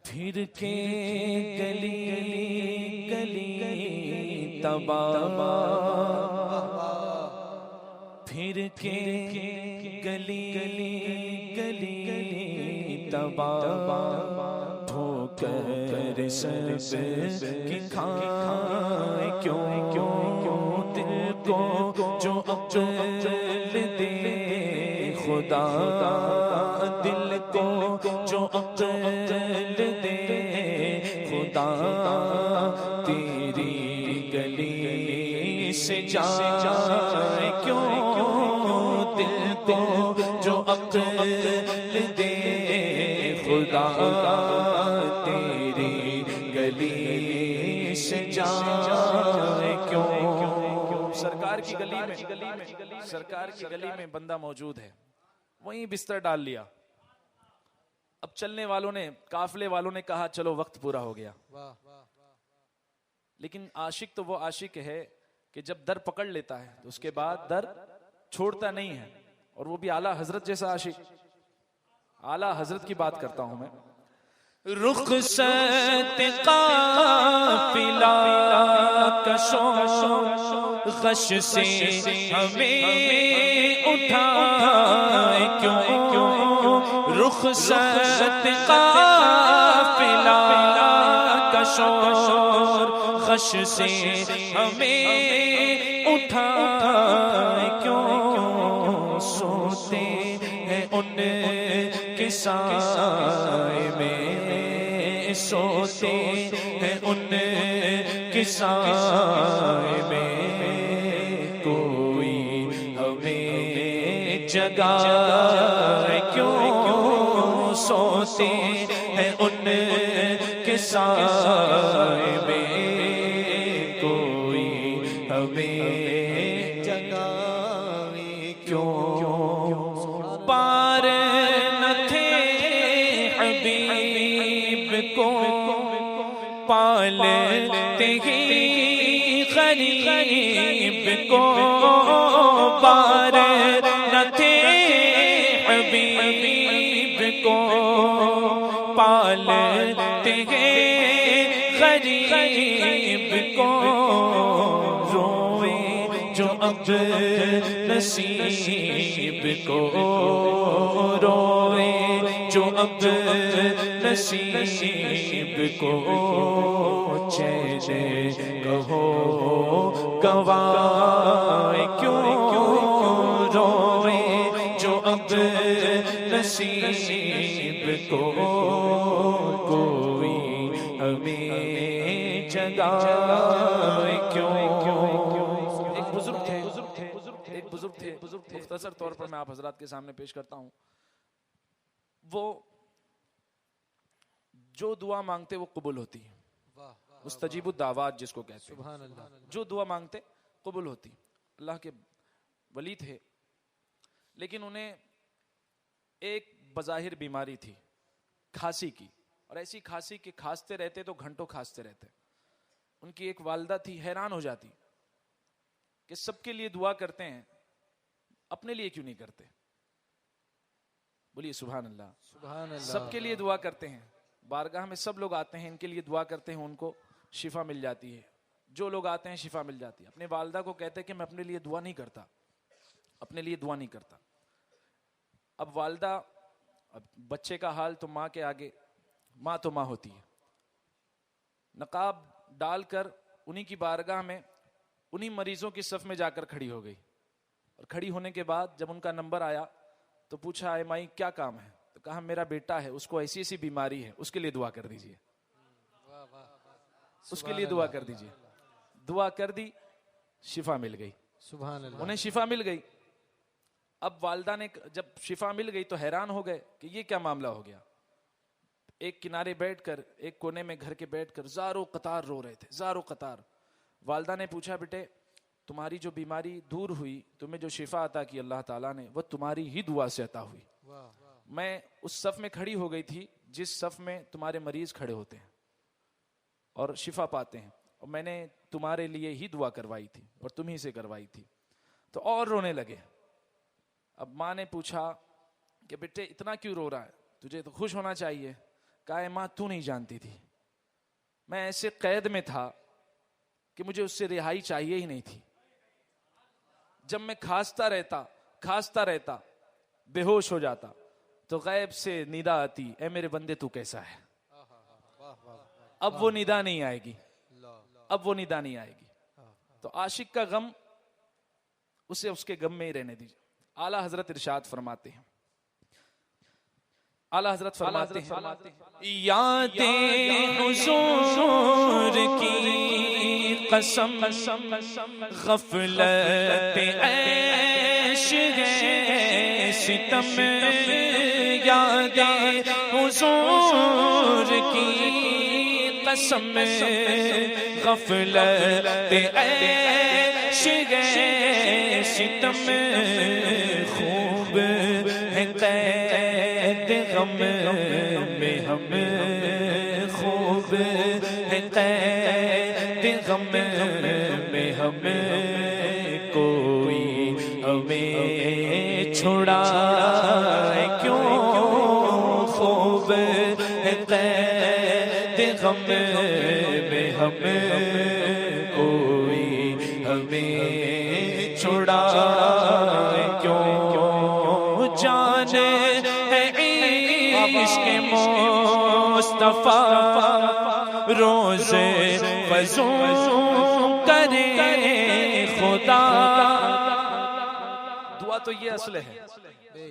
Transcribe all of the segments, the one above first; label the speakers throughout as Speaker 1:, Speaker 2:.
Speaker 1: پھر کے گلی گلی تباہ، پھر کے گلی گلی تباہ، ٹھوکر سب کی کھائے کیوں دل کو جو عقل دے خدا، دل کو جو عقل دے خدا، تیری گلی سے جائے کیوں دل کو جو عقل دے خدا، تیری گلی سے جائے کیوں۔ سرکار کی گلی میں بندہ موجود ہے، وہیں بستر ڈال لیا۔ اب چلنے والوں نے، قافلے والوں نے کہا چلو وقت پورا ہو گیا، لیکن عاشق تو وہ عاشق ہے کہ جب در پکڑ لیتا ہے تو اس کے بعد در چھوڑتا نہیں ہے، اور وہ بھی اعلیٰ حضرت جیسا عاشق۔ اعلیٰ حضرت کی بات کرتا ہوں میں۔ رخصت قافلہ کشوں غش سے ہمیں اٹھائے کیوں، رخصت قافلہ کشوں غش سے ہمیں اٹھائے کیوں، سوتے ہیں ان کے سائے میں، سوتے ہیں ان کے سائے میں، کوئی ہمیں جگائے کیوں، سوتے ہیں ان کے سائے میں، کوئی ہمیں جگائے کیوں۔ پار نہ تھے حبیب کو پالتے ہی غریب کو، پار نہ تھے حبیب کو پالتے ہیں غریب کو، روئے جو اب نصیب کو، روئے جو اب نصیب کو، چین کہو گواہ کیوں، روئے جو اب نصیب کو، کوئی ہمیں جگائے کیوں۔ ایک بزرگ تھے، مختصر طور پر میں آپ حضرات کے سامنے پیش کرتا ہوں۔ وہ جو دعا مانگتے وہ قبول ہوتی، مستجیب الدعوات جس کو کہتے ہیں، جو دعا مانگتے قبول ہوتی۔ اللہ کے ولی تھے، لیکن انہیں ایک بظاہر بیماری تھی، کھانسی کی، اور ایسی کھانسی کہ کھانستے رہتے تو گھنٹوں کھانستے رہتے۔ ان کی ایک والدہ تھی، حیران ہو جاتی کہ سب کے لیے دعا کرتے ہیں، اپنے لیے کیوں نہیں کرتے؟ بولیے سبحان اللہ۔
Speaker 2: سبحان اللہ۔
Speaker 1: سب کے لیے دعا کرتے ہیں، بارگاہ میں سب لوگ آتے ہیں، ان کے لیے دعا کرتے ہیں، ان کو شفا مل جاتی ہے، جو لوگ آتے ہیں شفا مل جاتی ہے۔ اپنے والدہ کو کہتے ہیں کہ میں اپنے لیے دعا نہیں کرتا، اپنے لیے دعا نہیں کرتا۔ اب والدہ، اب بچے کا حال تو ماں کے آگے، ماں تو ماں ہوتی ہے، نقاب ڈال کر انہی کی بارگاہ میں انہی مریضوں کی صف میں جا کر کھڑی ہو گئی، اور کھڑی ہونے کے بعد جب ان کا نمبر آیا تو پوچھا اے مائی کیا کام ہے؟ تو کہا میرا بیٹا ہے، اس کو ایسی ایسی بیماری ہے، اس کے لیے دعا کر دیجئے، اس کے لیے دعا کر دیجئے۔ دعا کر دی، شفا مل گئی،
Speaker 2: سبحان اللہ۔
Speaker 1: انہیں شفا مل گئی۔ اب والدہ نے جب شفا مل گئی تو حیران ہو گئے کہ یہ کیا معاملہ ہو گیا۔ ایک کنارے بیٹھ کر، ایک کونے میں گھر کے بیٹھ کر زاروں قطار رو رہے تھے، زاروں قطار۔ والدہ نے پوچھا بیٹے تمہاری جو بیماری دور ہوئی، تمہیں جو شفا عطا کی اللہ تعالیٰ نے، وہ تمہاری ہی دعا سے عطا ہوئی۔ میں اس صف میں کھڑی ہو گئی تھی جس صف میں تمہارے مریض کھڑے ہوتے ہیں اور شفا پاتے ہیں، اور میں نے تمہارے لیے ہی دعا کروائی تھی اور تم ہی سے کروائی تھی۔ تو اور رونے لگے۔ اب ماں نے پوچھا کہ بیٹے اتنا کیوں رو رہا ہے، تجھے تو خوش ہونا چاہیے۔ کہا ماں تو نہیں جانتی تھی، میں ایسے قید میں تھا کہ مجھے اس سے رہائی چاہیے ہی نہیں تھی. جب میں کھانستا رہتا بے ہوش ہو جاتا تو غیب سے ندا آتی، اے میرے بندے تو کیسا ہے. اب وہ ندا نہیں آئے گی، اب وہ ندا نہیں آئے گی. تو عاشق کا غم اسے اس کے غم میں ہی رہنے دیجیے. اعلیٰ حضرت ارشاد فرماتے ہیں، اعلیٰ حضرت فرماتے ہیں یادیں حضور کی قسم غفلت عیش ہے ستم. یادیں حضور کی قسم غفلت عیش ہے ستم. خوب ہے قید غم میں ہم، خوب ہے قید غم میں ہم. کوئی ہمیں چھڑا کیوں، خوب ہے قید غم میں ہم. کوئی ہمیں چھڑا کیوں. جانے عشق مصطفیٰ روز فزوں کرے خدا. دعا تو یہ اصل ہے،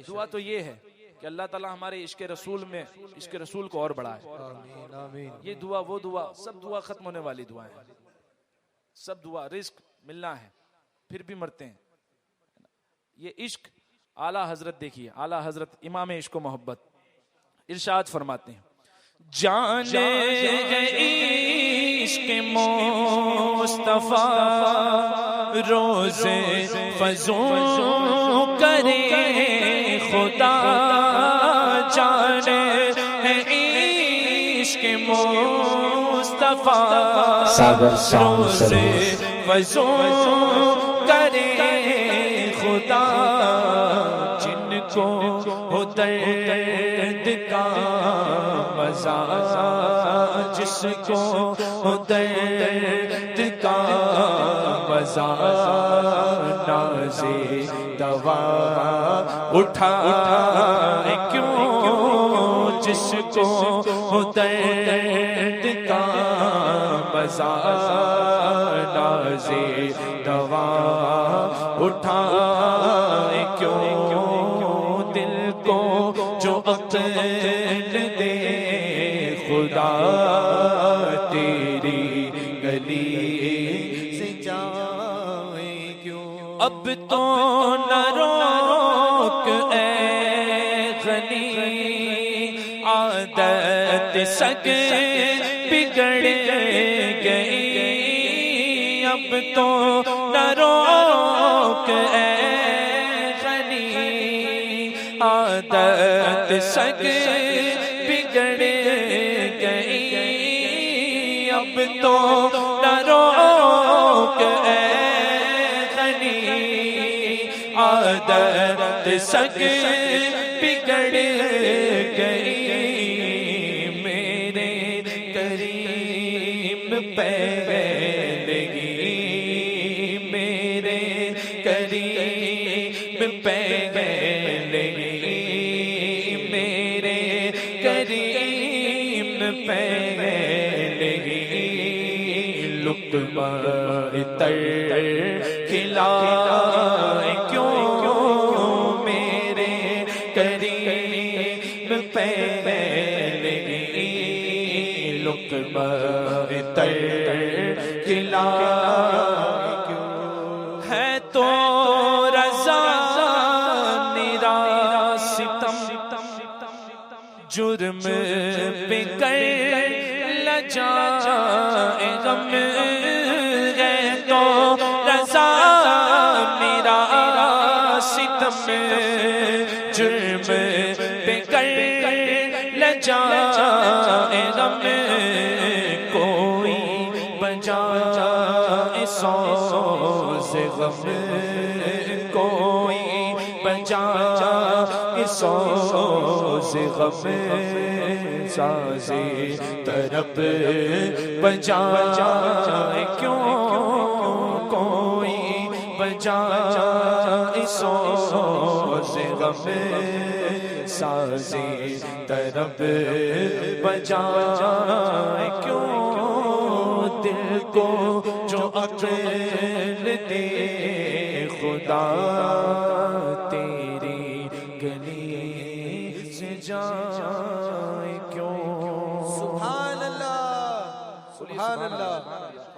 Speaker 1: دعا تو یہ ہے کہ اللہ تعالیٰ ہمارے عشق رسول میں عشق رسول کو اور بڑھائے. یہ دعا وہ دعا، سب دعا ختم ہونے والی دعائیں ہیں، سب دعا رزق ملنا ہے پھر بھی مرتے ہیں. یہ عشق اعلیٰ حضرت دیکھیے، اعلیٰ حضرت امام عشق و محبت ارشاد فرماتے ہیں جانے عشق مصطفیٰ روز فزوں کرے خدا. جانے عشق مصطفیٰ روز فزوں کرے خدا. جن کو درد کا مزہ، جس کو درد کا مزہ، ناز دوا اٹھا کیوں. جس کو درد کا مزہ، ناز دوا اٹھا کیوں. دل کو جو عقل دے خدا، تیری گلی سے جائے کیوں. اب تو نہ روک اے غنی، عادت سگ بگڑ گئی. اب تو نہ روک اے عادت سگ بگڑ گئی. اب تو نہ روک اے غنی، عادت سگ بگڑ گئی. میرے کریم پہ لگی، میرے کریم پہ لقمہ تر کھلا کیوں. میرے کریم پہ لگی لقمہ تر کھلا کیوں. ہے تو رضا میرا ستم، جرم پہ کر لجائے غم. ہے تو رضا میرا ستم، جرم پہ کر لجائے غم. کوئی بجائے سوز غم، کوئی بجائے سوز غم. سازی طرب بجائے کیوں کوئی بجائے سوز غم سازی طرب بجائے کیوں دل کو جو عقل دے خدا تیری گلی سے جائے کیوں.
Speaker 2: سبحان اللہ سبحان اللہ.